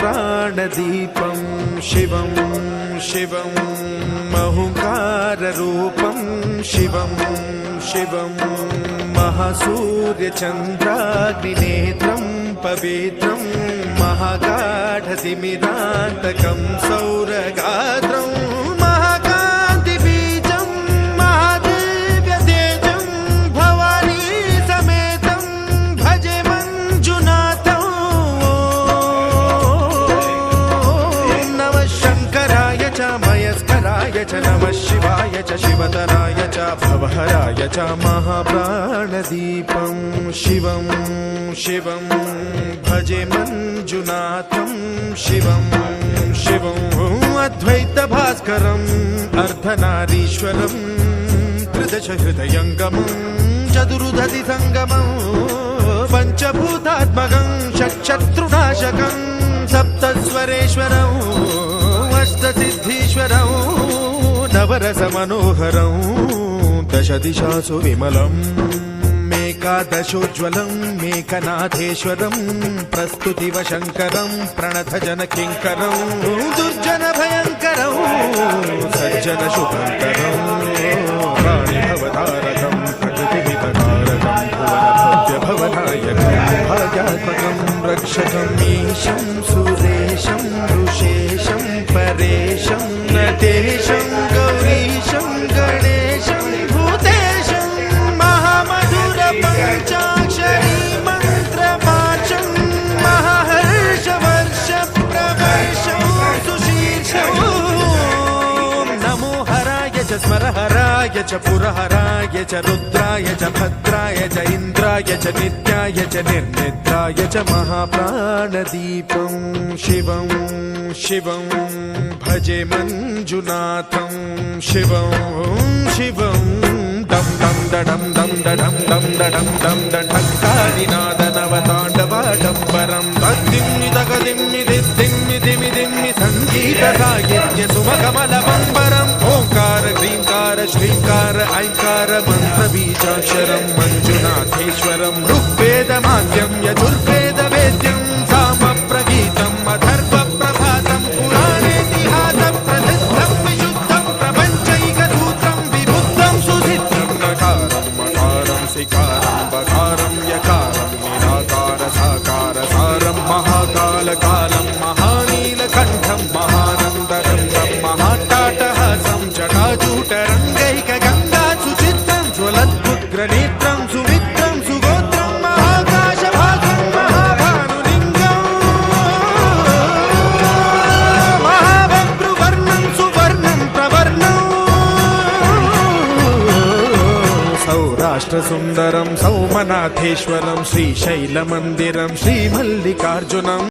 महाप्राणदीपं शिवं शिवं महुकाररूपं शिवं शिवं महासूर्यचन्द्राग्निनेत्रं पवित्रं महागाढतिमिरान्तकं सौरगात्रं महाकान्तिबीजं महादिव्यतेजं भवानी समेतं भजे मञ्जुनाथं। नमः शङ्कराय च मयस्कराय च नमः शिवाय च शिवतराय च भवहराय च महाप्राणदीपं शिवं शिवं भजे मञ्जुनाथं शिवं शिवं अद्वैतभास्करम् अर्धनारीश्वरं त्रिदशहृदयङ्गमं चतुर्दधिसङ्गमं पञ्चभूतात्मकं षट्शत्रुनाशकं सप्तस्वरेश्वरं अष्टसिद्धीश्वरं नवरसमनोहरं दशदिशासु विमलम् एकादशोज्ज्वलं मेकनाथेश्वरं प्रस्तुतिवशङ्करं प्रणतजनकिङ्करं दुर्जनभयङ्करं सज्जनशुभङ्करं प्राणिभवतारकं प्रकृतिहितकारकं भुवनभव्यभवनायकं भाग्यात्मकं रक्षकं ईशं सुरेशं ऋषेशं परेशं नटेशं गौरीशं गणेशं भूतेशं पंचाक्षरी मंत्रवाचं महाहर्षवर्षप्रवर्षं सुशीर्षं नमो हराय च स्मरहराय च पुरहराय च रुद्राय च भद्राय च इन्द्राय च नित्याय च निर्निद्राय च महाप्राणदीपं शिवं शिवं भजे मञ्जुनाथं शिवं शिवं दम दम दडम दम दडम दम दडम दम दढक्कादिनादनवताण्डवाडम्बरं तद्दिम्मि तगदिम्मि दिद्दिम्मि दिमि दिम्मि सङ्गीतसाहित्य सुमकमलबम्बरम् ओङ्कार ह्रीङ्कार श्रीङ्कार ऐङ्कार मन्त्रबीजाक्षरं मञ्जुनाथेश्वरं ऋग्वेदमाद्यं यजुर्वेदवेद्यं सामप्रगीतम् अथर्वप्रभातं पुराणेतिहासं प्रसिद्धं विशुद्धं प्रपञ्चैकसूत्रं विबुद्धं सुसिद्धं नकारं मकारं सिकारं बकारं यकारं निराकार साकार सारं महाकालकालं महानीलकण्ठं महानन्दरङ्गं महाट्टाटहासं जटाजूटरङ्गैकगङ्गा सुचित्रं ज्वलद्भुग्रनेत्रं सुमित्रं सुगोत्रं महाकाशभागं महाभानुलिङ्गं महाभद्रुवर्णं सुवर्णं प्रवर्णं सौराष्ट्रसुन्दरं सौमनाथेश्वरं श्रीशैलमन्दिरं श्रीमल्लिकार्जुनं